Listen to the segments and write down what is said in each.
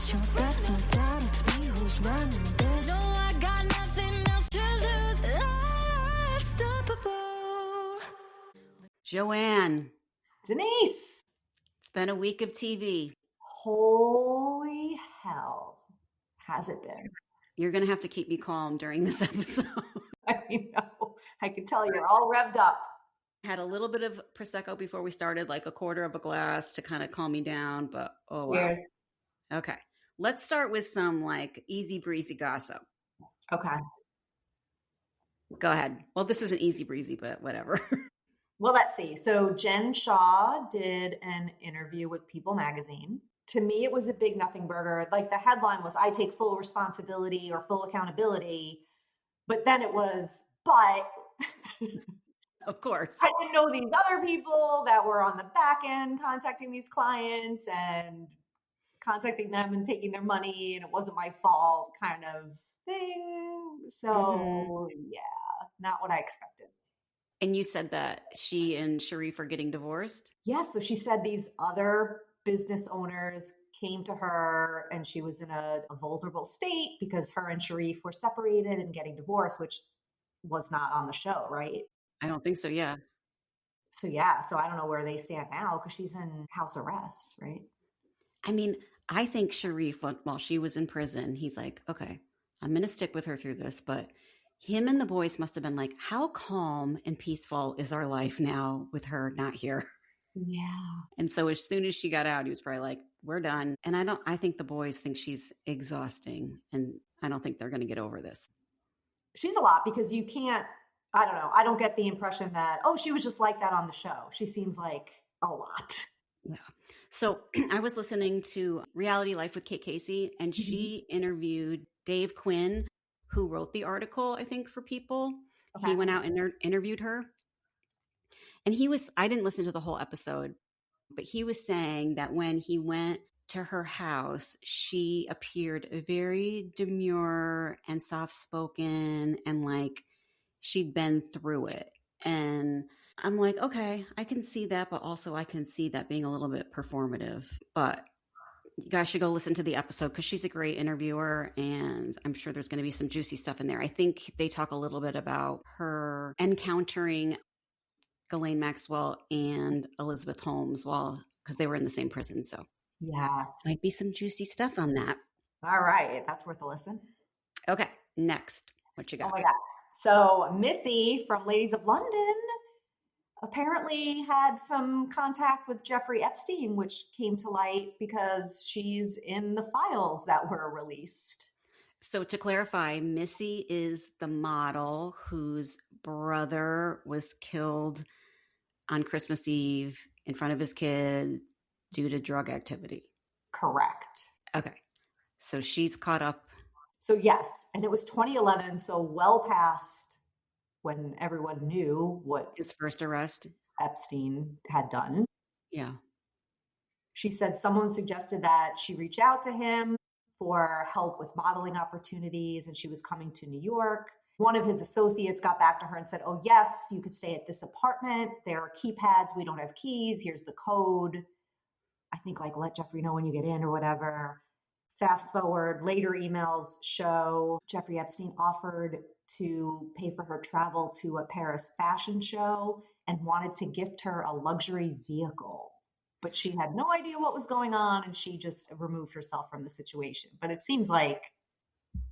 got your back, no doubt it's me who's running this. No, I got nothing else to lose. Unstoppable. Joanne, Denise. it's been a week of TV. Holy hell. Has it been? You're going to have to keep me calm during this episode. I know. I can tell you're all revved up. Had a little bit of Prosecco before we started, like a quarter of a glass to kind of calm me down, but oh wow. Cheers. Okay. Let's start with some like easy breezy gossip. Okay. Go ahead. Well, this isn't easy breezy, but whatever. Well, let's see. So Jen Shaw did an interview with People magazine. To me, it was a big nothing burger. Like the headline was, I take full responsibility or full accountability. But then it was, but Of course. I didn't know these other people that were on the back end contacting these clients and contacting them and taking their money, and it wasn't my fault kind of thing. So yeah, not what I expected. And you said that she and Sharif are getting divorced? Yeah, so she said these other business owners came to her and she was in a vulnerable state because her and Sharif were separated and getting divorced, which was not on the show, right? I don't think so, yeah. So yeah, so I don't know where they stand now because she's in house arrest, right? I mean, I think Sharif, while she was in prison, he's like, okay, I'm going to stick with her through this. But him and the boys must have been like, how calm and peaceful is our life now with her not here? Yeah. And so as soon as she got out, he was probably like, we're done. And I think the boys think she's exhausting. And I don't think they're going to get over this. She's a lot because you can't, I don't know. I don't get the impression that, oh, she was just like that on the show. She seems like a lot. Yeah. So I was listening to Reality Life with Kate Casey, and she interviewed Dave Quinn, who wrote the article, I think, for People. Okay. He went out and interviewed her. And I didn't listen to the whole episode, but he was saying that when he went to her house, she appeared very demure and soft-spoken and like she'd been through it. And I'm like, okay, I can see that, but also I can see that being a little bit performative. But you guys should go listen to the episode because she's a great interviewer and I'm sure there's going to be some juicy stuff in there. I think they talk a little bit about her encountering Ghislaine Maxwell and Elizabeth Holmes because they were in the same prison. So yeah, might be some juicy stuff on that. All right. That's worth a listen. Okay. Next. What you got? Oh my God. So Missy from Ladies of London apparently had some contact with Jeffrey Epstein, which came to light because she's in the files that were released. So to clarify, Missy is the model whose brother was killed on Christmas Eve in front of his kid due to drug activity. Correct. Okay. So she's caught up. So yes, and it was 2011, so well past when everyone knew what his first arrest Epstein had done. Yeah. She said someone suggested that she reach out to him for help with modeling opportunities, and she was coming to New York. One of his associates got back to her and said, oh yes, you could stay at this apartment. There are keypads. We don't have keys. Here's the code. I think like let Jeffrey know when you get in or whatever. Fast forward, later emails show Jeffrey Epstein offered to pay for her travel to a Paris fashion show and wanted to gift her a luxury vehicle. But she had no idea what was going on and she just removed herself from the situation. But it seems like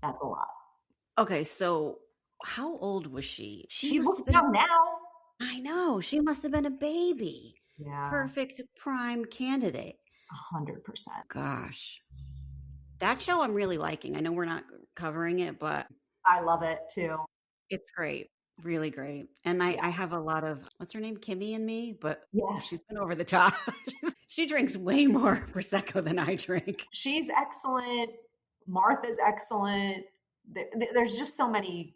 that's a lot. Okay, so how old was she? She looks young now. I know. She must have been a baby. Yeah. Perfect prime candidate. 100%. Gosh. That show I'm really liking. I know we're not covering it, but I love it too. It's great. Really great. And I have a lot of, what's her name? Kimmy and me, but she's been over the top. She drinks way more Prosecco than I drink. She's excellent. Martha's excellent. There's just so many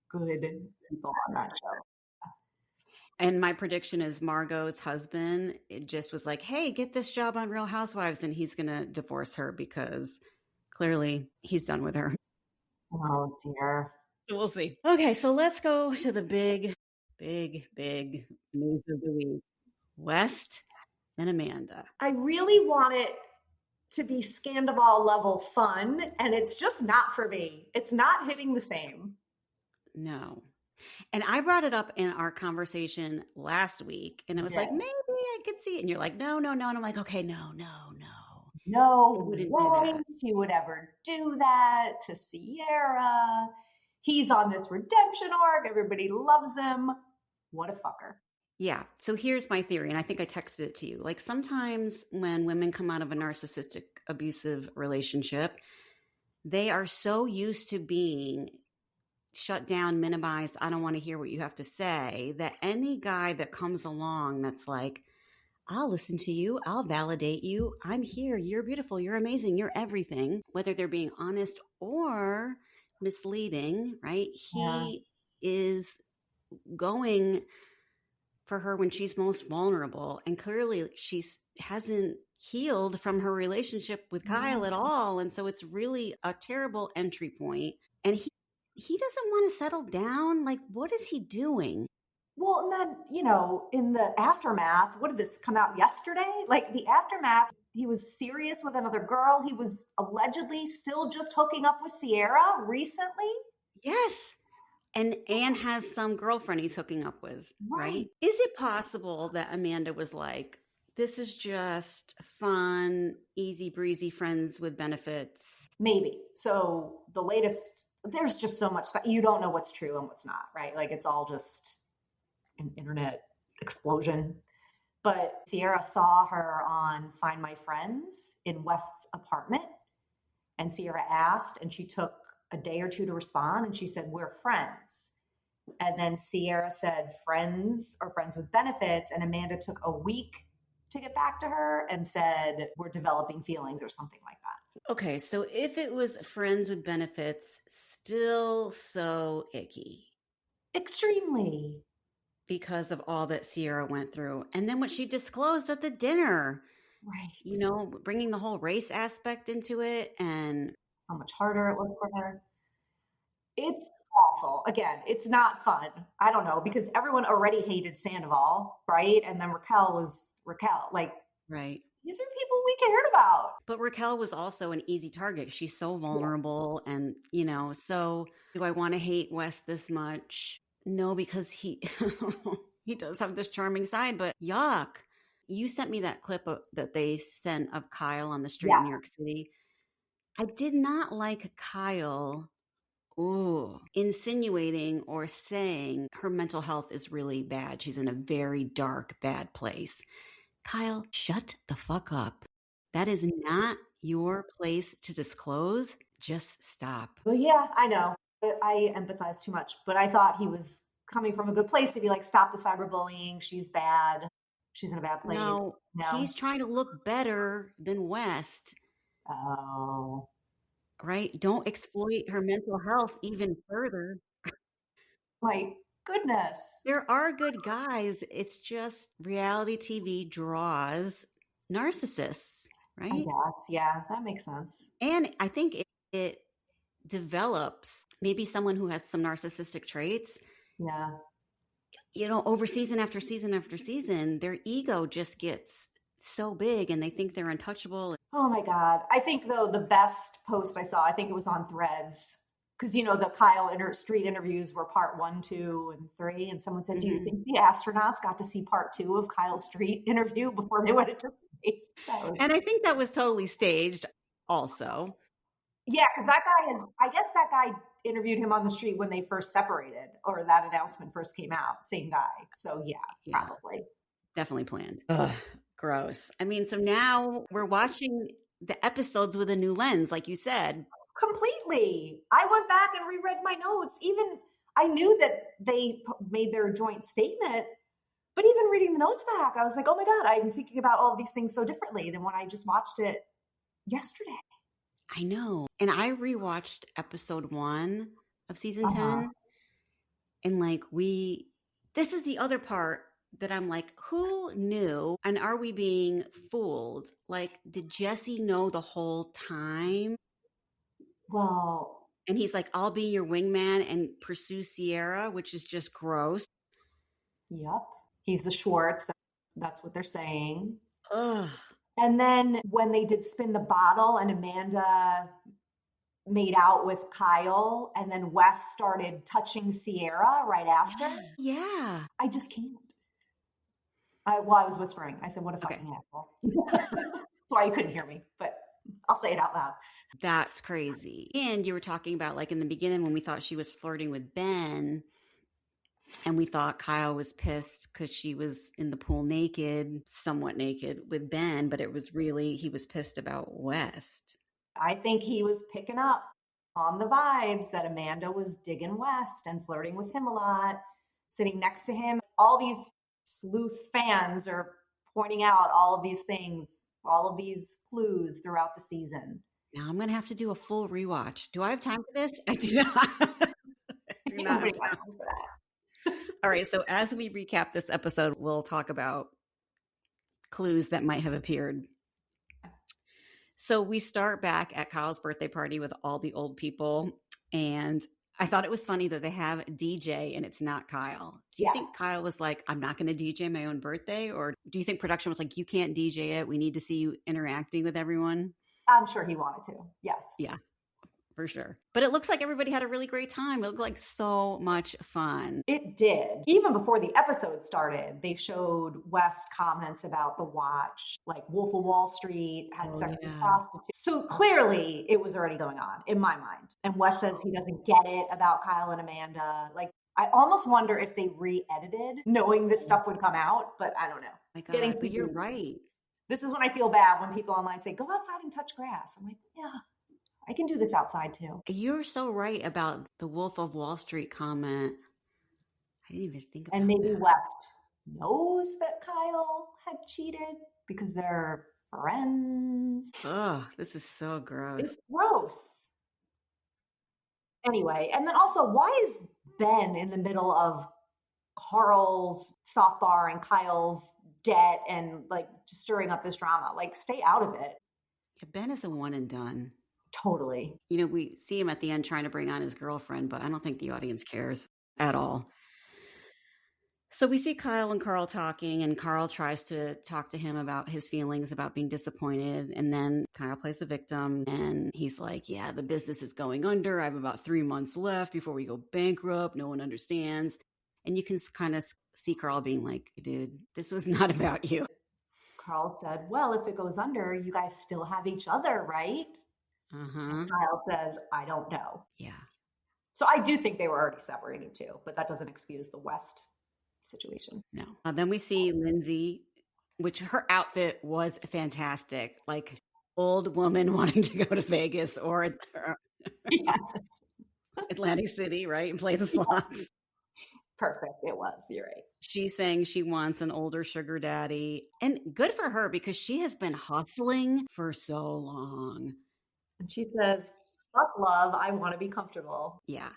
good people on that show. And my prediction is Margot's husband, it just was like, hey, get this job on Real Housewives. And he's going to divorce her because clearly he's done with her. Oh, dear. So we'll see. Okay, so let's go to the big news of the week. West and Amanda. I really wanted to be Scandival level fun, and it's just not for me. It's not hitting the same. No. And I brought it up in our conversation last week, and it was like, maybe I could see it. And you're like, no. And I'm like, okay, no. No way she would ever do that to Sierra. He's on this redemption arc. Everybody loves him. What a fucker. Yeah. So here's my theory, and I think I texted it to you. Like sometimes when women come out of a narcissistic, abusive relationship, they are so used to being shut down, minimized, I don't want to hear what you have to say, that any guy that comes along that's like, I'll listen to you, I'll validate you, I'm here, you're beautiful, you're amazing, you're everything, whether they're being honest or misleading, right? He is going for her when she's most vulnerable. And clearly she hasn't healed from her relationship with Kyle at all. And so it's really a terrible entry point. And he doesn't want to settle down. Like, what is he doing? Well, and then, you know, in the aftermath, what did this come out yesterday? Like the aftermath, he was serious with another girl. He was allegedly still just hooking up with Sierra recently. Yes. And Anne has some girlfriend he's hooking up with, right? Is it possible that Amanda was like, this is just fun, easy breezy friends with benefits? Maybe. So the latest, there's just so much, you don't know what's true and what's not, right? Like it's all just an internet explosion. But Sierra saw her on Find My Friends in West's apartment. And Sierra asked, and she took a day or two to respond. And she said, we're friends. And then Sierra said, friends or friends with benefits. And Amanda took a week to get back to her and said, we're developing feelings or something like that. Okay. So if it was friends with benefits, still so icky. Extremely. Because of all that Sierra went through. And then what she disclosed at the dinner. Right. You know, bringing the whole race aspect into it and how much harder it was for her. It's awful. Again, it's not fun. I don't know, because everyone already hated Sandoval, right? And then Raquel was Raquel. Like, right. These are people we cared about. But Raquel was also an easy target. She's so vulnerable. Yeah. And, you know, so do I want to hate Wes this much? No, because he does have this charming side, but yuck. You sent me that clip that they sent of Kyle on the street in New York City. I did not like Kyle insinuating or saying her mental health is really bad. She's in a very dark, bad place. Kyle, shut the fuck up. That is not your place to disclose. Just stop. Well, yeah, I know. I empathize too much, but I thought he was coming from a good place to be like, stop the cyberbullying. She's bad. She's in a bad place. No, he's trying to look better than West. Oh. Right? Don't exploit her mental health even further. My goodness. There are good guys. It's just reality TV draws narcissists, right? I guess. Yeah, that makes sense. And I think it develops maybe someone who has some narcissistic traits. Yeah. You know, over season after season after season, their ego just gets so big and they think they're untouchable. Oh my God. I think though the best post I saw, I think it was on Threads, because you know the Kyle street interviews were part 1, 2, and 3, and someone said, do you think the astronauts got to see part 2 of Kyle's street interview before they went into space? And I think that was totally staged also. Yeah, because I guess that guy interviewed him on the street when they first separated, or that announcement first came out. Same guy. So yeah. Probably. Definitely planned. Ugh, gross. I mean, so now we're watching the episodes with a new lens, like you said. Completely. I went back and reread my notes. Even I knew that they made their joint statement, but even reading the notes back, I was like, oh my God, I'm thinking about all of these things so differently than when I just watched it yesterday. I know. And I rewatched episode 1 of season 10. And like this is the other part that I'm like, who knew? And are we being fooled? Like, did Jesse know the whole time? Well. And he's like, I'll be your wingman and pursue Sierra, which is just gross. Yep. He's the Schwartz. That's what they're saying. Ugh. And then when they did spin the bottle and Amanda made out with Kyle and then Wes started touching Sierra right after. Yeah. I just can't. I was whispering. I said, what a fucking asshole. That's why you couldn't hear me, but I'll say it out loud. That's crazy. And you were talking about like in the beginning when we thought she was flirting with Ben and we thought Kyle was pissed because she was in the pool naked, somewhat naked with Ben, but it was really, he was pissed about West. I think he was picking up on the vibes that Amanda was digging West and flirting with him a lot, sitting next to him. All these sleuth fans are pointing out all of these things, all of these clues throughout the season. Now I'm going to have to do a full rewatch. Do I have time for this? I do not. I do not have time for that. All right. So as we recap this episode, we'll talk about clues that might have appeared. So we start back at Kyle's birthday party with all the old people. And I thought it was funny that they have a DJ and it's not Kyle. Do you think Kyle was like, I'm not going to DJ my own birthday? Or do you think production was like, you can't DJ it. We need to see you interacting with everyone? I'm sure he wanted to. Yes. Yeah, for sure. But it looks like everybody had a really great time. It looked like so much fun. It did. Even before the episode started, they showed West comments about the watch, like Wolf of Wall Street had sex with prostitutes. So clearly it was already going on in my mind. And West says he doesn't get it about Kyle and Amanda. Like, I almost wonder if they re-edited knowing this stuff would come out, but I don't know. My God, but you're right. This is when I feel bad when people online say, go outside and touch grass. I'm like, yeah, I can do this outside too. You're so right about the Wolf of Wall Street comment. I didn't even think about that. And maybe that. West knows that Kyle had cheated because they're friends. Oh, this is so gross. It's gross. Anyway, and then also, why is Ben in the middle of Carl's soft bar and Kyle's debt and like just stirring up this drama? Like, stay out of it. Yeah, Ben is a one and done. Totally. You know, we see him at the end trying to bring on his girlfriend, but I don't think the audience cares at all. So we see Kyle and Carl talking, and Carl tries to talk to him about his feelings about being disappointed. And then Kyle plays the victim, and he's like, yeah, the business is going under. I have about 3 months left before we go bankrupt. No one understands. And you can kind of see Carl being like, dude, this was not about you. Carl said, well, if it goes under, you guys still have each other, right? And Kyle says, I don't know. Yeah. So I do think they were already separating too, but that doesn't excuse the West situation. No. Then we see Lindsay, which her outfit was fantastic. Like old woman wanting to go to Vegas or Atlantic City, right? And play the slots. Perfect. It was. You're right. She's saying she wants an older sugar daddy. And good for her because she has been hustling for so long. And she says, fuck love. I want to be comfortable. Yeah.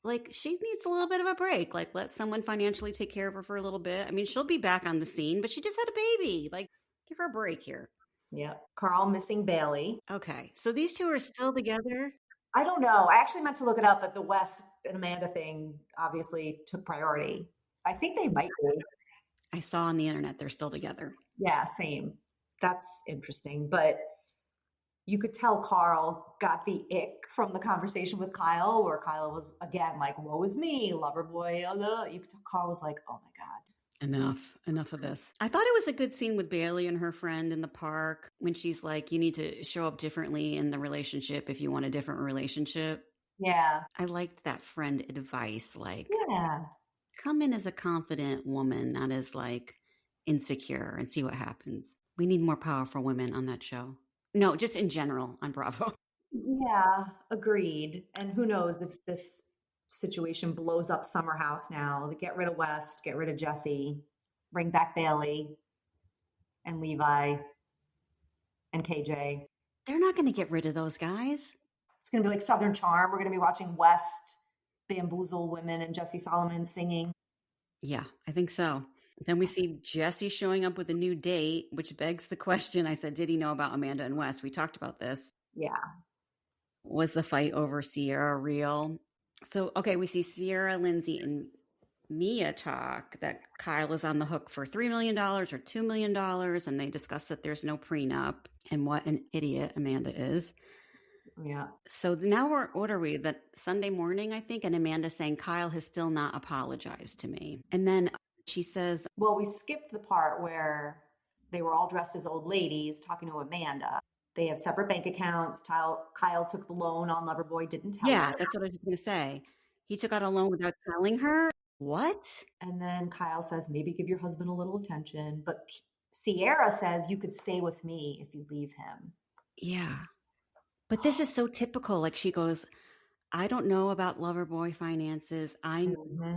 Like she needs a little bit of a break. Like let someone financially take care of her for a little bit. I mean, she'll be back on the scene, but she just had a baby. Like give her a break here. Yeah. Carl missing Bailey. Okay. So these two are still together? I don't know. I actually meant to look it up, but the West and Amanda thing obviously took priority. I think they might be. I saw on the internet they're still together. Yeah, same. That's interesting. But you could tell Carl got the ick from the conversation with Kyle, where Kyle was, again, like, woe is me, lover boy. You could tell Carl was like, oh my God. Enough of this. I thought it was a good scene with Bailey and her friend in the park when she's like, you need to show up differently in the relationship if you want a different relationship. Yeah. I liked that friend advice. Like, yeah, come in as a confident woman, not as like insecure, and see what happens. We need more powerful women on that show. No, just in general on Bravo. Yeah, agreed. And who knows if this situation blows up Summer House now. Get rid of West, get rid of Jesse, bring back Bailey and Levi and KJ. They're not going to get rid of those guys. It's going to be like Southern Charm. We're going to be watching West bamboozle women and Jesse Solomon singing. Yeah, I think so. Then we see Jesse showing up with a new date, which begs the question. I said, did he know about Amanda and West? We talked about this. Yeah. Was the fight over Sierra real? So, okay, we see Sierra, Lindsay, and Mia talk that Kyle is on the hook for $3 million or $2 million. And they discuss that there's no prenup and what an idiot Amanda is. Yeah. So now what are we? That Sunday morning, I think, and Amanda saying Kyle has still not apologized to me. And then she says, well, we skipped the part where they were all dressed as old ladies talking to Amanda. They have separate bank accounts. Kyle took the loan on Loverboy, didn't tell yeah, her. that's what I was going to say. He took out a loan without telling her. What? And then Kyle says, maybe give your husband a little attention. But Sierra says, you could stay with me if you leave him. Yeah. But this is so typical. Like she goes, I don't know about Loverboy finances. I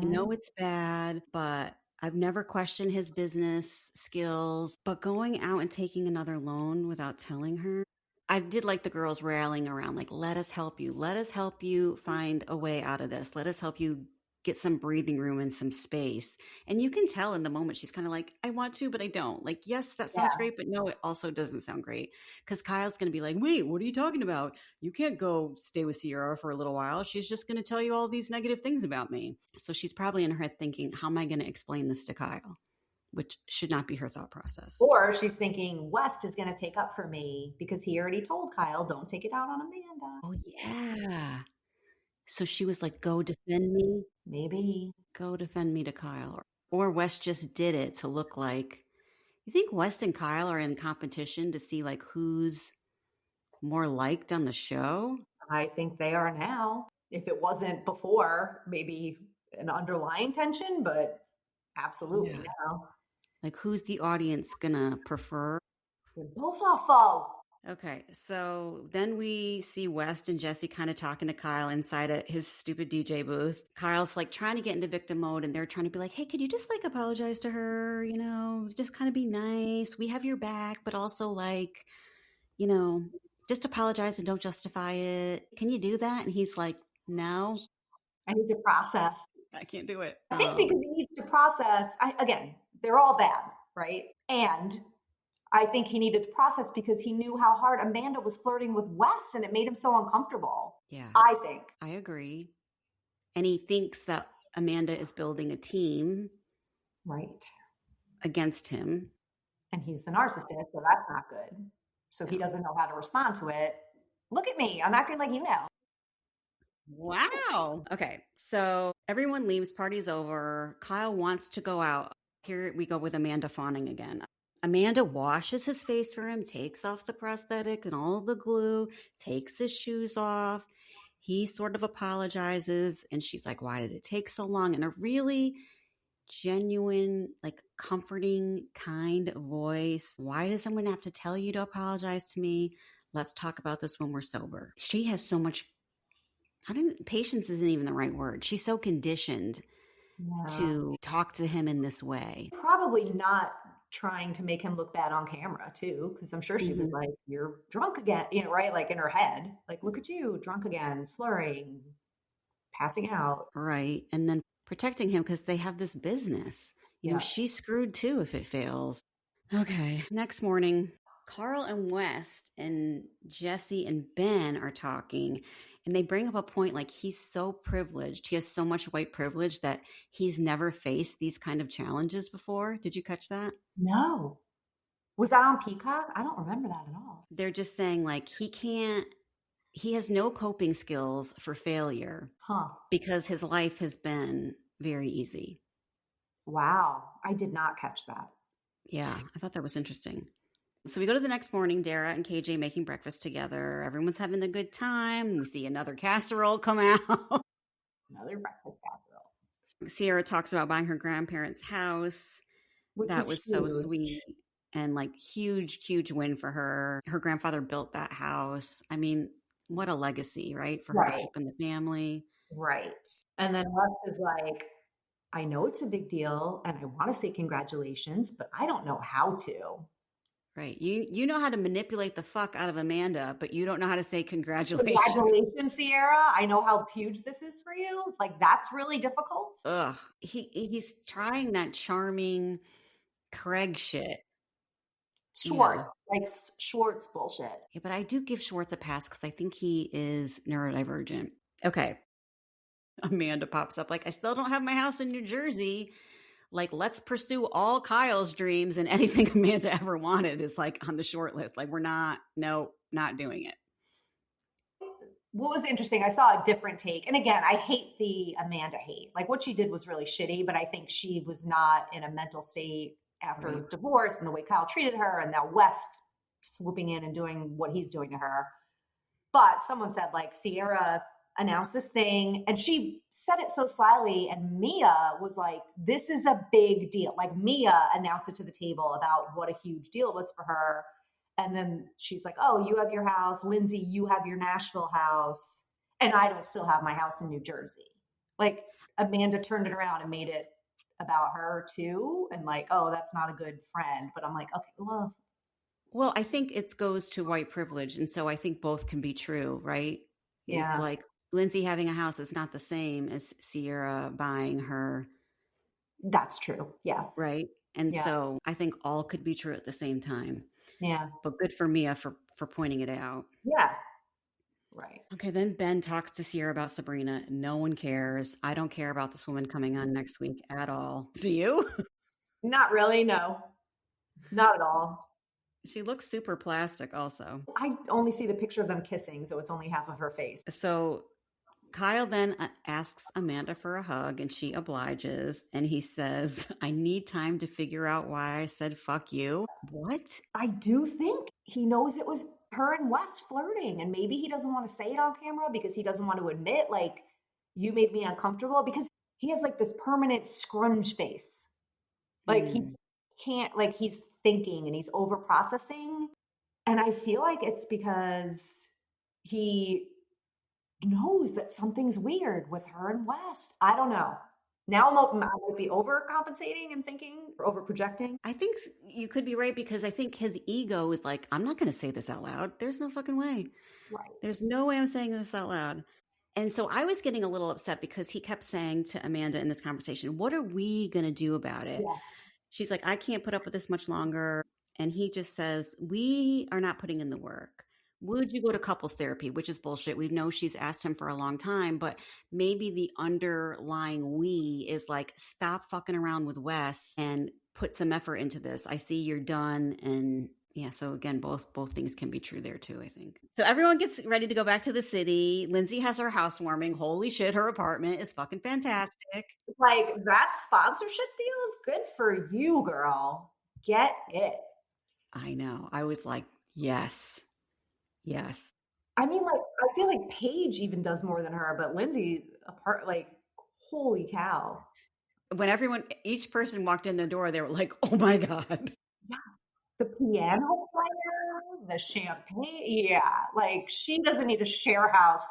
know it's bad, but I've never questioned his business skills. But going out and taking another loan without telling her, I did like the girls rallying around, like, let us help you. Let us help you find a way out of this. Let us help you get some breathing room and some space. And you can tell in the moment she's kind of like, I want to, but I don't. Like, yes, that sounds great, but no, it also doesn't sound great. Because Kyle's going to be like, wait, what are you talking about? You can't go stay with Sierra for a little while. She's just going to tell you all these negative things about me. So she's probably in her head thinking, how am I going to explain this to Kyle? Which should not be her thought process. Or she's thinking, West is going to take up for me because he already told Kyle, don't take it out on Amanda. Oh, yeah. So she was like, go defend me. Maybe. Go defend me to Kyle. Or West just did it to look like, you think West and Kyle are in competition to see like who's more liked on the show? I think they are now. If it wasn't before, maybe an underlying tension, but absolutely now. Like who's the audience gonna prefer? They're both awful. Okay, so then we see West and Jesse kind of talking to Kyle inside of his stupid DJ booth. Kyle's like trying to get into victim mode and they're trying to be like, hey, could you just like apologize to her? You know, just kind of be nice. We have your back, but also like, you know, just apologize and don't justify it. Can you do that? And he's like, no. I need to process. I can't do it. I think because he needs to process. Again, they're all bad, right? And I think he needed to process because he knew how hard Amanda was flirting with West and it made him so uncomfortable. Yeah. I think. I agree. And he thinks that Amanda is building a team. Right. Against him. And he's the narcissist, so that's not good. So he doesn't know how to respond to it. Look at me. I'm acting like you know. Wow. Okay. So everyone leaves, party's over. Kyle wants to go out. Here we go with Amanda fawning again. Amanda washes his face for him, takes off the prosthetic and all of the glue, takes his shoes off. He sort of apologizes and she's like, why did it take so long? In a really genuine, like comforting, kind voice. Why does someone have to tell you to apologize to me? Let's talk about this when we're sober. She has so much, patience isn't even the right word. She's so conditioned to talk to him in this way. Probably not trying to make him look bad on camera too, because I'm sure she was like, you're drunk again, you know, right? Like in her head, like, look at you, drunk again, slurring, passing out. Right. And then protecting him because they have this business. You know, she's screwed too if it fails. Okay. Next morning, Carl and West and Jesse and Ben are talking and they bring up a point like he's so privileged. He has so much white privilege that he's never faced these kind of challenges before. Did you catch that? No. Was that on Peacock? I don't remember that at all. They're just saying like he has no coping skills for failure because his life has been very easy. Wow. I did not catch that. Yeah, I thought that was interesting. So we go to the next morning, Dara and KJ making breakfast together. Everyone's having a good time. We see another casserole come out. Another breakfast casserole. Sierra talks about buying her grandparents' house. That was so sweet. And like huge win for her. Her grandfather built that house. I mean, what a legacy, right? For her to keep in the family. Right. And then Wes is like, I know it's a big deal and I want to say congratulations, but I don't know how to. Right. You know how to manipulate the fuck out of Amanda, but you don't know how to say congratulations. Congratulations, Sierra. I know how huge this is for you. Like, that's really difficult. Ugh. He's trying that charming Craig shit. Schwartz, like Schwartz bullshit. Yeah, but I do give Schwartz a pass because I think he is neurodivergent. Okay. Amanda pops up like, I still don't have my house in New Jersey. Like, let's pursue all Kyle's dreams, and anything Amanda ever wanted is like on the short list. Like, we're not doing it. What was interesting, I saw a different take. And again, I hate the Amanda hate. Like, what she did was really shitty, but I think she was not in a mental state after divorce and the way Kyle treated her, and now West swooping in and doing what he's doing to her. But someone said, like, Sierra announced this thing, and she said it so slyly, and Mia was like, this is a big deal. Like, Mia announced it to the table about what a huge deal it was for her. And then she's like, oh, you have your house. Lindsay, you have your Nashville house. And I don't still have my house in New Jersey. Like, Amanda turned it around and made it about her too. And like, oh, that's not a good friend. But I'm like, okay, well, I think it goes to white privilege. And so I think both can be true, right? Yeah. It's like Lindsay having a house is not the same as Sierra buying her. That's true. Yes. Right. And so I think all could be true at the same time. Yeah. But good for Mia for pointing it out. Yeah. Right. Okay. Then Ben talks to Sierra about Sabrina. No one cares. I don't care about this woman coming on next week at all. Do you? Not really. No, not at all. She looks super plastic also. I only see the picture of them kissing, so it's only half of her face. So Kyle then asks Amanda for a hug, and she obliges. And he says, I need time to figure out why I said fuck you. What? I do think he knows it was her and Wes flirting, and maybe he doesn't want to say it on camera because he doesn't want to admit, like, you made me uncomfortable, because he has like this permanent scrunch face. Like he can't, like, he's thinking and he's over processing. And I feel like it's because he knows that something's weird with her and West. I don't know. Now I might be overcompensating and thinking, or over projecting. I think you could be right, because I think his ego is like, I'm not going to say this out loud. There's no fucking way. Right. There's no way I'm saying this out loud. And so I was getting a little upset because he kept saying to Amanda in this conversation, what are we going to do about it? Yeah. She's like, I can't put up with this much longer. And he just says, we are not putting in the work. Would you go to couples therapy? Which is bullshit. We know she's asked him for a long time, but maybe the underlying we is like, stop fucking around with Wes and put some effort into this. I see you're done. And yeah, so again, both things can be true there too, I think. So everyone gets ready to go back to the city. Lindsay has her housewarming. Holy shit, her apartment is fucking fantastic. Like, that sponsorship deal is good for you, girl. Get it. I know. I was like, yes. Yes. I mean, like, I feel like Paige even does more than her, but Lindsay, apart, like, holy cow. When each person walked in the door, they were like, oh my God. Yeah. The piano player, the champagne. Yeah. Like, she doesn't need to share a house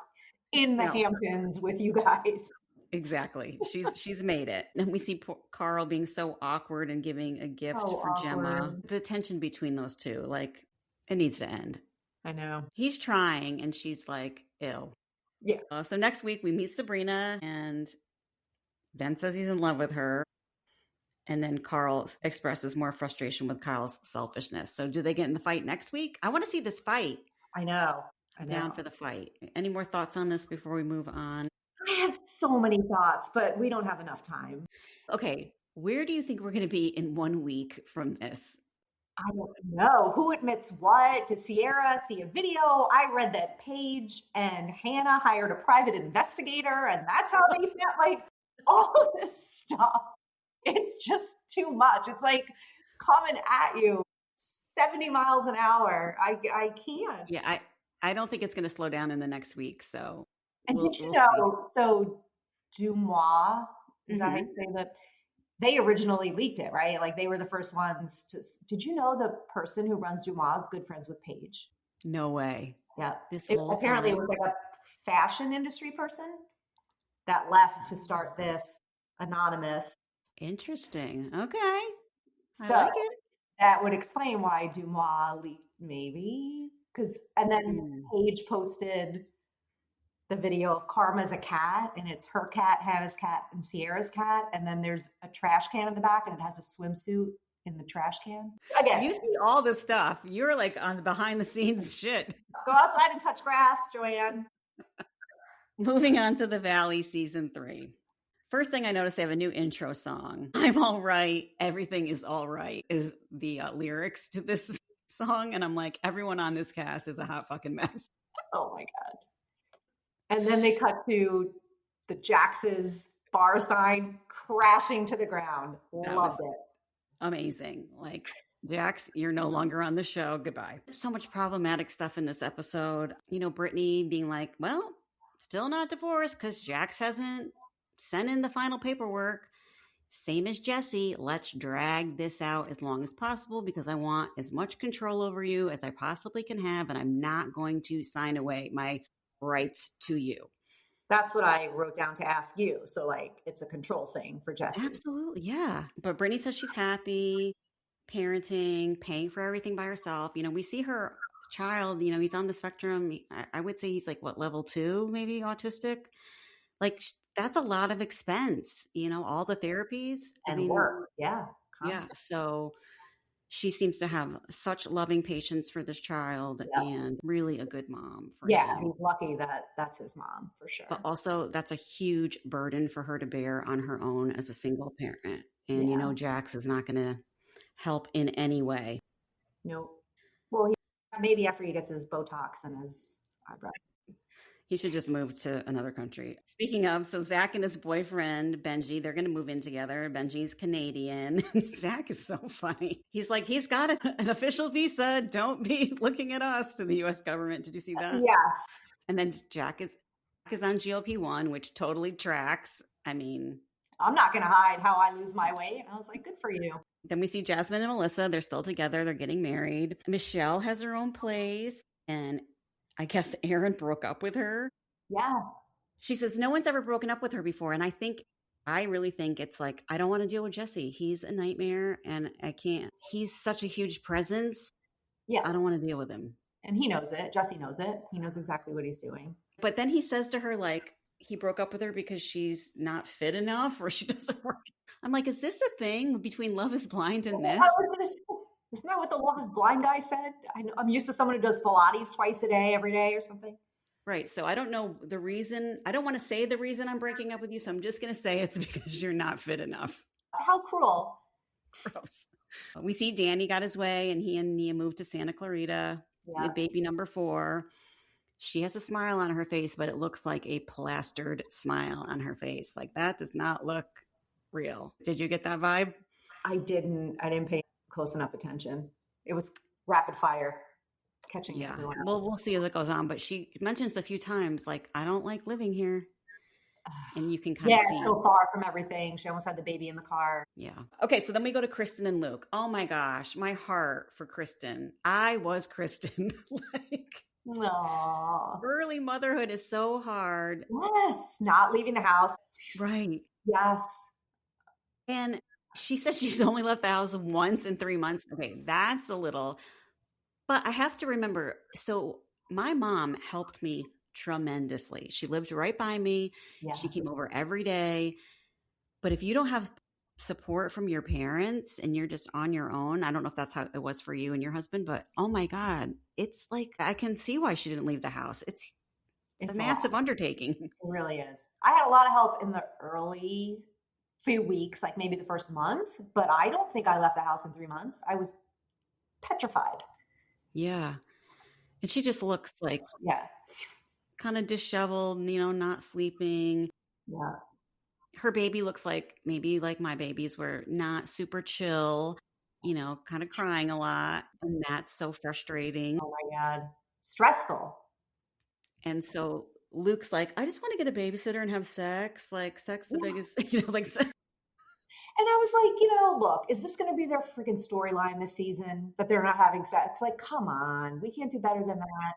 in the Hamptons with you guys. Exactly. She's made it. And we see Carl being so awkward and giving a gift for Gemma. The tension between those two, like, it needs to end. I know. He's trying, and she's like, ew. Yeah. So next week we meet Sabrina, and Ben says he's in love with her. And then Carl expresses more frustration with Kyle's selfishness. So do they get in the fight next week? I want to see this fight. I know. Down for the fight. Any more thoughts on this before we move on? I have so many thoughts, but we don't have enough time. Okay. Where do you think we're going to be in 1 week from this? I don't know. Who admits what? Did Sierra see a video? I read that Paige and Hannah hired a private investigator, and that's how they felt. Like, all of this stuff. It's just too much. It's like coming at you 70 miles an hour. I can't. Yeah, I don't think it's going to slow down in the next week. So, and did you know? See. So, Dumois, is that how you say that? They originally leaked it, right? Like, they were the first ones to. Did you know the person who runs Dumois is good friends with Paige? No way. Yeah. Apparently, it was like a fashion industry person that left to start this anonymous. Interesting. Okay. So I like it. That would explain why Dumois leaked, maybe. And then Paige posted the video of Karma's a cat, and it's her cat, Hannah's cat, and Sierra's cat. And then there's a trash can in the back, and it has a swimsuit in the trash can. Again, you see all this stuff. You're like on the behind the scenes shit. Go outside and touch grass, Joanne. Moving on to The Valley season 3. First thing I noticed, they have a new intro song. I'm all right. Everything is all right is the lyrics to this song. And I'm like, everyone on this cast is a hot fucking mess. Oh my God. And then they cut to the Jax's bar sign crashing to the ground. Loved it. Amazing. Like, Jax, you're no longer on the show. Goodbye. So much problematic stuff in this episode. You know, Brittany being like, well, still not divorced because Jax hasn't sent in the final paperwork. Same as Jesse. Let's drag this out as long as possible because I want as much control over you as I possibly can have, and I'm not going to sign away my rights to you. That's what I wrote down to ask you. So, like, it's a control thing for Jesse. Absolutely, yeah. But Brittany says she's happy, parenting, paying for everything by herself. You know, we see her child, you know, he's on the spectrum. I would say he's like, what, level 2, maybe autistic? Like, that's a lot of expense, you know, all the therapies. And work, yeah. Constant. Yeah, so she seems to have such loving patience for this child and really a good mom for him. He's lucky that that's his mom for sure. But also that's a huge burden for her to bear on her own as a single parent. And, you know, Jax is not going to help in any way. Nope. Well, maybe after he gets his Botox and his eyebrow. He should just move to another country. Speaking of, so Zach and his boyfriend, Benji, they're going to move in together. Benji's Canadian. Zach is so funny. He's like, he's got an official visa. Don't be looking at us, to the U.S. government. Did you see that? Yes. And then Jack is on GLP-1, which totally tracks. I mean, I'm not going to hide how I lose my weight. I was like, good for you. Then we see Jasmine and Melissa. They're still together. They're getting married. Michelle has her own place. And I guess Aaron broke up with her. Yeah. She says, no one's ever broken up with her before. And I really think it's like, I don't want to deal with Jesse. He's a nightmare and I can't. He's such a huge presence. Yeah. I don't want to deal with him. And he knows it. Jesse knows it. He knows exactly what he's doing. But then he says to her, like, he broke up with her because she's not fit enough or she doesn't work. I'm like, is this a thing between Love is Blind and this? I was going to say, isn't that what the Love is Blind guy said? I'm used to someone who does Pilates twice a day, every day or something. Right. So I don't know the reason. I don't want to say the reason I'm breaking up with you. So I'm just going to say it's because you're not fit enough. How cruel. Gross. We see Danny got his way and he and Nia moved to Santa Clarita with baby number 4. She has a smile on her face, but it looks like a plastered smile on her face. Like, that does not look real. Did you get that vibe? I didn't pay close enough attention. It was rapid fire catching everyone up. Well, we'll see as it goes on, but she mentions a few times, like, I don't like living here. And you can kind of see. Yeah, so far from everything. She almost had the baby in the car. Yeah. Okay, so then we go to Kristen and Luke. Oh my gosh, my heart for Kristen. I was Kristen. Like, aww. Early motherhood is so hard. Yes, not leaving the house. Right. Yes. And she said she's only left the house once in 3 months. Okay, that's a little. But I have to remember, so my mom helped me tremendously. She lived right by me. Yeah. She came over every day. But if you don't have support from your parents and you're just on your own, I don't know if that's how it was for you and your husband, but oh my God, it's like, I can see why she didn't leave the house. It's a massive undertaking. It really is. I had a lot of help in the early few weeks, like maybe the first month, but I don't think I left the house in 3 months. I was petrified. Yeah. And she just looks like kind of disheveled, you know, not sleeping. Yeah. Her baby looks like maybe like my babies were not super chill, you know, kind of crying a lot. And that's so frustrating. Oh my God. Stressful. And so Luke's like, I just want to get a babysitter and have sex. Like, sex the biggest, you know, like sex. And I was like, you know, look, is this going to be their freaking storyline this season that they're not having sex? Like, come on, we can't do better than that.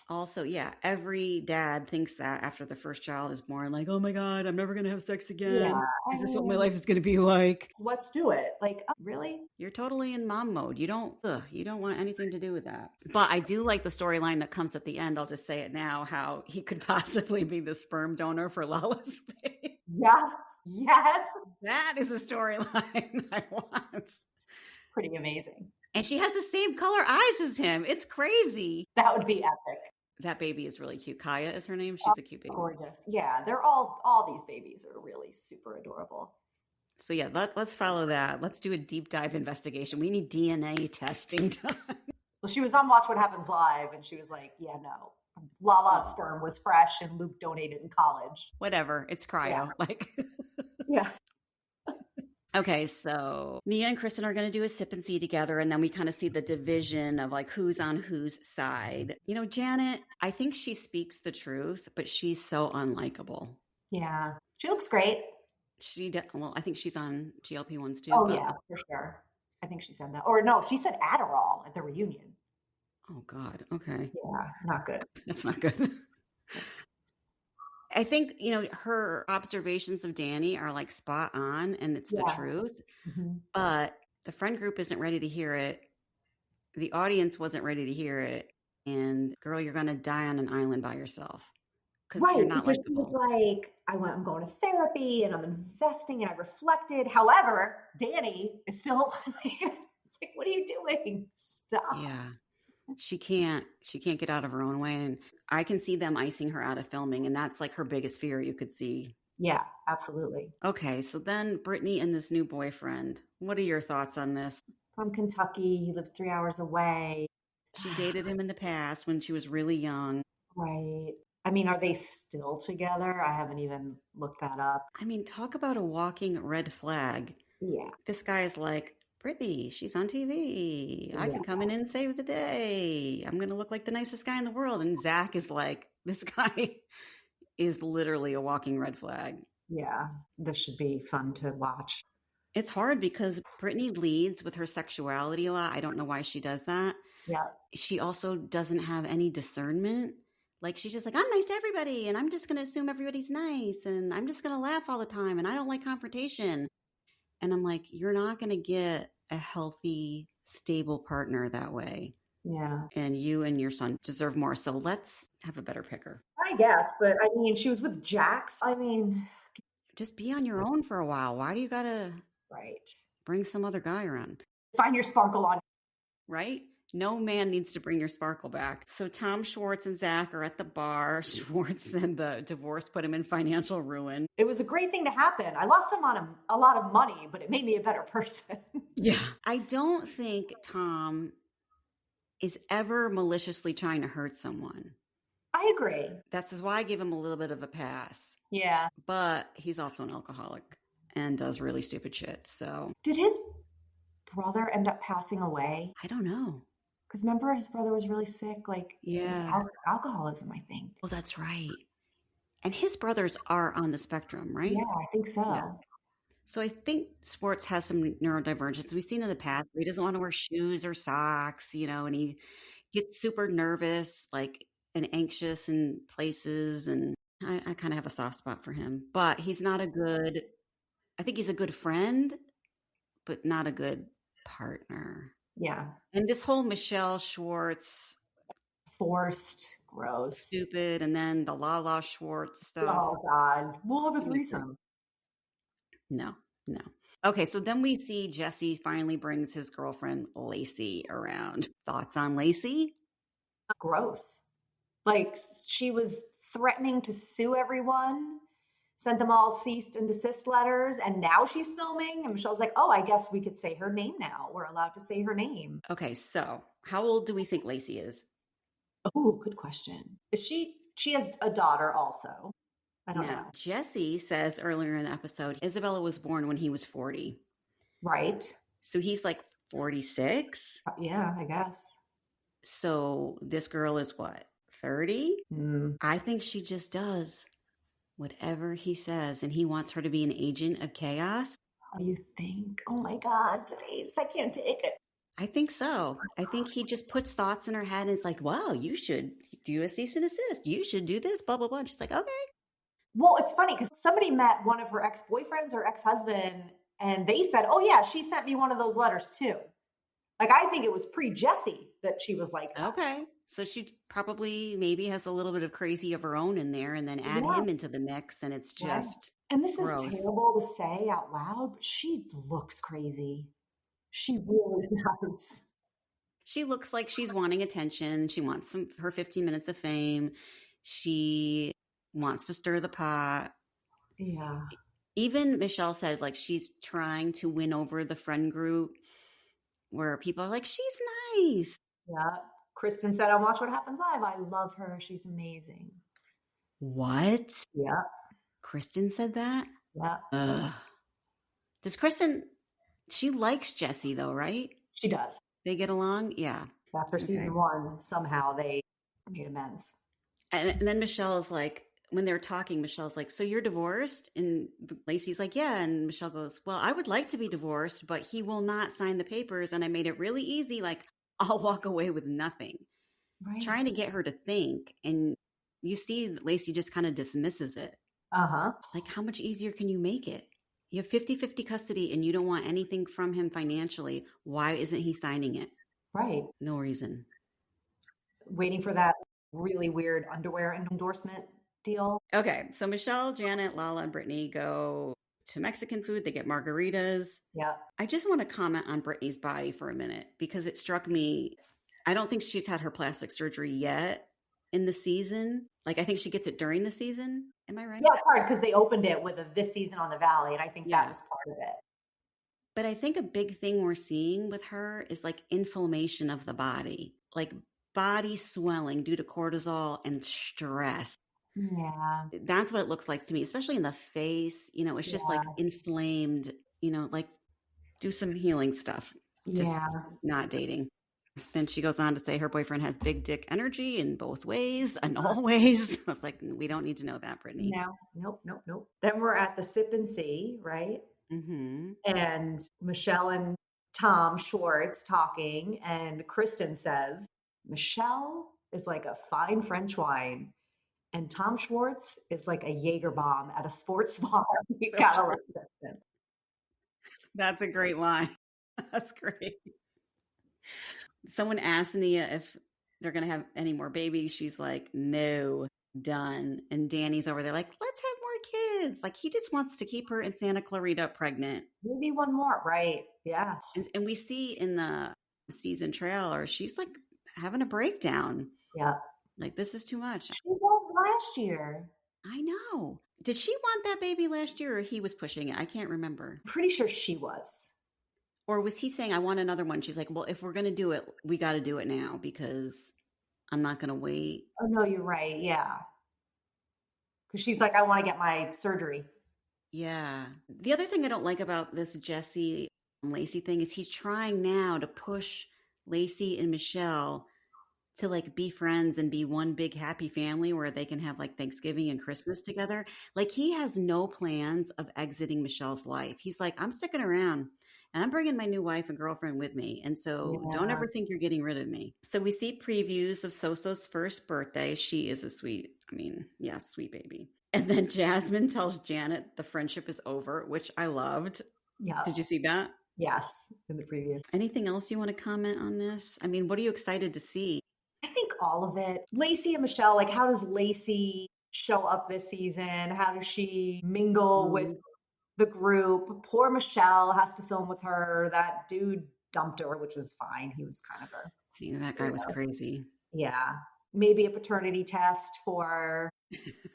Also, yeah, every dad thinks that after the first child is born, like, oh my God, I'm never going to have sex again. Yeah, is this what my life is going to be like? Let's do it. Like, really? You're totally in mom mode. You don't want anything to do with that. But I do like the storyline that comes at the end. I'll just say it now, how he could possibly be the sperm donor for Lala's baby. Yes. Yes. That is a storyline I want. Pretty amazing. And she has the same color eyes as him. It's crazy. That would be epic. That baby is really cute. Kaya is her name. She's a cute baby. Gorgeous. Yeah, they're all these babies are really super adorable. So yeah, let's follow that. Let's do a deep dive investigation. We need DNA testing done. Well, she was on Watch What Happens Live, and she was like, yeah, no. Lala's sperm was fresh, and Luke donated in college. Whatever. It's cryo. Yeah. Yeah. Okay, so Mia and Kristen are going to do a sip and see together, and then we kind of see the division of like who's on whose side. You know, Janet, I think she speaks the truth, but she's so unlikable. Yeah. She looks great. Well, I think she's on GLP-1s too. Oh, yeah, for sure. I think she said that. Or no, she said Adderall at the reunion. Oh, God. Okay. Yeah, not good. That's not good. I think, you know, her observations of Danny are like spot on and it's the truth, but the friend group isn't ready to hear it. The audience wasn't ready to hear it. And girl, you're going to die on an island by yourself. Because you're not because she was like, I'm going to therapy and I'm investing and I reflected. However, Danny is still it's like, what are you doing? Stop. Yeah. She can't get out of her own way. And I can see them icing her out of filming. And that's like her biggest fear you could see. Yeah, absolutely. Okay. So then Brittany and this new boyfriend, what are your thoughts on this? From Kentucky. He lives 3 hours away. She dated him in the past when she was really young. Right. I mean, are they still together? I haven't even looked that up. I mean, talk about a walking red flag. Yeah. This guy is like, Brittany, she's on TV. I can come in and save the day. I'm going to look like the nicest guy in the world. And Zach is like, this guy is literally a walking red flag. Yeah, this should be fun to watch. It's hard because Brittany leads with her sexuality a lot. I don't know why she does that. Yeah. She also doesn't have any discernment. Like, she's just like, I'm nice to everybody, and I'm just going to assume everybody's nice, and I'm just going to laugh all the time, and I don't like confrontation. And I'm like, you're not going to get a healthy, stable partner that way. Yeah. And you and your son deserve more. So let's have a better picker. I guess, but I mean, she was with Jax. I mean, just be on your own for a while. Why do you got to bring some other guy around? Find your sparkle on. Right? No man needs to bring your sparkle back. So Tom Schwartz and Zach are at the bar. Schwartz and the divorce put him in financial ruin. It was a great thing to happen. I lost a lot of money, but it made me a better person. Yeah. I don't think Tom is ever maliciously trying to hurt someone. I agree. That's why I give him a little bit of a pass. Yeah. But he's also an alcoholic and does really stupid shit. So did his brother end up passing away? I don't know. Because remember, his brother was really sick, like alcoholism, I think. Well, that's right. And his brothers are on the spectrum, right? Yeah, I think so. Yeah. So I think Schwartz has some neurodivergence. We've seen in the past where he doesn't want to wear shoes or socks, you know, and he gets super nervous, like, and anxious in places. And I kind of have a soft spot for him. But he's not I think he's a good friend, but not a good partner. Yeah. And this whole Michelle Schwartz. Forced, gross. Stupid. And then the Lala Schwartz stuff. Oh, God. We'll have a threesome. No. Okay, so then we see Jesse finally brings his girlfriend, Lacey, around. Thoughts on Lacey? Gross. Like, she was threatening to sue everyone. Sent them all cease and desist letters, and now she's filming. And Michelle's like, oh, I guess we could say her name now. We're allowed to say her name. Okay, so how old do we think Lacey is? Oh, good question. She has a daughter also. I don't know. Jesse says earlier in the episode, Isabella was born when he was 40. Right. So he's like 46? Yeah, I guess. So this girl is what, 30? I think she just does whatever he says, and he wants her to be an agent of chaos. Oh, you think? Oh my God, Denise, I can't take it. I think so. I think he just puts thoughts in her head and it's like, wow, you should do a cease and desist. You should do this, blah, blah, blah. And she's like, okay. Well, it's funny because somebody met one of her ex-boyfriends or ex-husband and they said, oh yeah, she sent me one of those letters too. Like, I think it was pre-Jesse that she was like that. Okay. So she probably maybe has a little bit of crazy of her own in there and then add him into the mix. And it's just And this gross. Is terrible to say out loud, but she looks crazy. She really does. She looks like she's wanting attention. She wants her 15 minutes of fame. She wants to stir the pot. Yeah. Even Michelle said like she's trying to win over the friend group where people are like, she's nice. Yeah. Kristen said on Watch What Happens Live, I love her. She's amazing. What? Yeah. Kristen said that? Yeah. Ugh. Does Kristen, she likes Jesse though, right? She does. They get along? Yeah. After season 1, somehow they made amends. And then Michelle's like, when they're talking, Michelle's like, so you're divorced? And Lacey's like, yeah. And Michelle goes, well, I would like to be divorced, but he will not sign the papers. And I made it really easy. Like, I'll walk away with nothing. Right. Trying to get her to think. And you see Lacey just kind of dismisses it. Uh-huh. Like, how much easier can you make it? You have 50-50 custody and you don't want anything from him financially. Why isn't he signing it? Right. No reason. Waiting for that really weird underwear endorsement deal. Okay, so Michelle, Janet, Lala, and Brittany go to Mexican food. They get margaritas. Yeah. I just want to comment on Brittany's body for a minute because it struck me. I don't think she's had her plastic surgery yet in the season. Like, I think she gets it during the season. Am I right? Yeah, it's hard because they opened it with this season on the Valley, and I think that was part of it. But I think a big thing we're seeing with her is like inflammation of the body, like body swelling due to cortisol and stress. Yeah. That's what it looks like to me, especially in the face. You know, it's just like inflamed, you know, like do some healing stuff. Just not dating. Then she goes on to say her boyfriend has big dick energy in both ways and all ways. I was like, we don't need to know that, Brittany. No, nope. Then we're at the Sip and See, right? Mm-hmm. And Michelle and Tom Schwartz talking, and Kristen says, Michelle is like a fine French wine, and Tom Schwartz is like a Jaeger bomb at a sports bar. You gotta love that. That's a great line. That's great. Someone asked Nia if they're going to have any more babies. She's like, no, done. And Danny's over there like, let's have more kids. Like, he just wants to keep her in Santa Clarita pregnant. Maybe one more, right? Yeah. And we see in the season trailer, she's like having a breakdown. Yeah. Like, this is too much. She was last year. I know. Did she want that baby last year or he was pushing it? I can't remember. Pretty sure she was. Or was he saying, I want another one? She's like, well, if we're going to do it, we got to do it now because I'm not going to wait. Oh, no, you're right. Yeah. Because she's like, I want to get my surgery. Yeah. The other thing I don't like about this Jesse Lacey thing is he's trying now to push Lacey and Michelle to like be friends and be one big happy family where they can have like Thanksgiving and Christmas together. Like he has no plans of exiting Michelle's life. He's like, I'm sticking around and I'm bringing my new wife and girlfriend with me. And so don't ever think you're getting rid of me. So we see previews of Soso's first birthday. She is a sweet baby. And then Jasmine tells Janet the friendship is over, which I loved. Yeah. Did you see that? Yes, in the preview. Anything else you want to comment on this? I mean, what are you excited to see? I think all of it. Lacey and Michelle, like how does Lacey show up this season? How does she mingle with the group? Poor Michelle has to film with her. That dude dumped her, which was fine. He was kind of that guy was crazy. Yeah. Maybe a paternity test for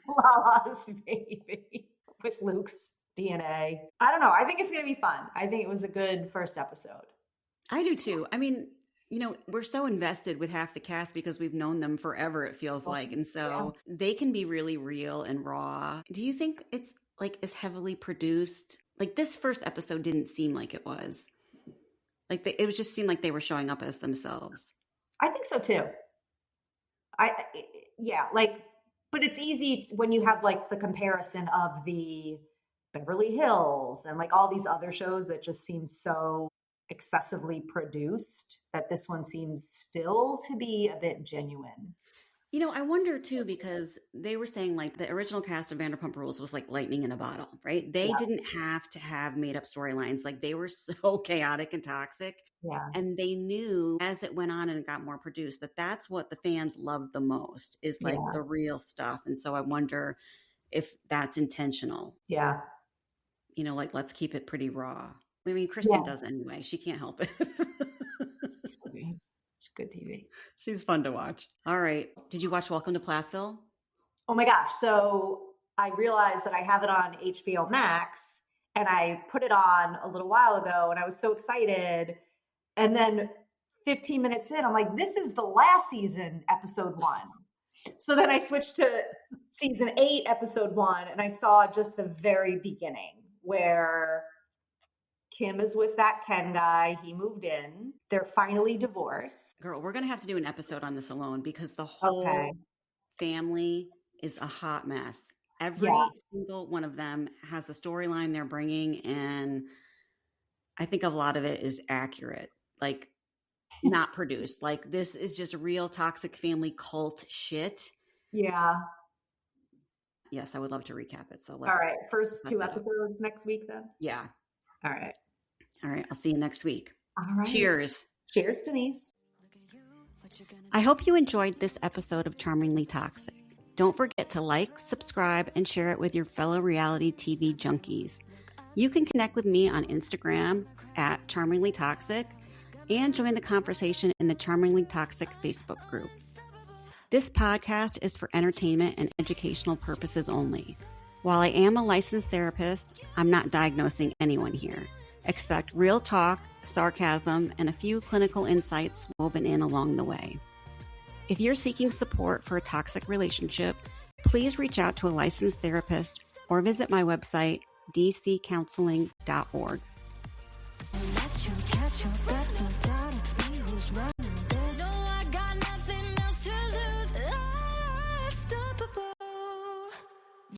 Lala's baby with Luke's DNA. I don't know. I think it's going to be fun. I think it was a good first episode. I do too. I mean, you know, we're so invested with half the cast because we've known them forever, it feels like. And so they can be really real and raw. Do you think it's like as heavily produced? Like this first episode didn't seem like it was. Like it was just seemed like they were showing up as themselves. I think so too. But it's easy when you have like the comparison of the Beverly Hills and like all these other shows that just seem so excessively produced that this one seems still to be a bit genuine. You know, I wonder too, because they were saying like the original cast of Vanderpump Rules was like lightning in a bottle, right? They didn't have to have made up storylines. Like they were so chaotic and toxic. Yeah. And they knew as it went on and it got more produced that that's what the fans loved the most is like the real stuff. And so I wonder if that's intentional. Yeah. You know, like let's keep it pretty raw. I mean, Kristen does anyway. She can't help it. Good TV. She's fun to watch. All right. Did you watch Welcome to Plathville? Oh my gosh. So I realized that I have it on HBO Max and I put it on a little while ago and I was so excited. And then 15 minutes in, I'm like, this is the last season, episode 1. So then I switched to season 8, episode 1, and I saw just the very beginning where Kim is with that Ken guy. He moved in. They're finally divorced. Girl, we're going to have to do an episode on this alone because the whole family is a hot mess. Every single one of them has a storyline they're bringing, and I think a lot of it is accurate, like not produced. Like this is just real toxic family cult shit. Yeah. Yes, I would love to recap it. So all right, first 2 episodes next week then? Yeah. All right. All right, I'll see you next week. All right. Cheers. Cheers, Denise. I hope you enjoyed this episode of Charmingly Toxic. Don't forget to like, subscribe, and share it with your fellow reality TV junkies. You can connect with me on Instagram at Charmingly Toxic and join the conversation in the Charmingly Toxic Facebook group. This podcast is for entertainment and educational purposes only. While I am a licensed therapist, I'm not diagnosing anyone here. Expect real talk, sarcasm, and a few clinical insights woven in along the way. If you're seeking support for a toxic relationship, please reach out to a licensed therapist or visit my website, dccounseling.org.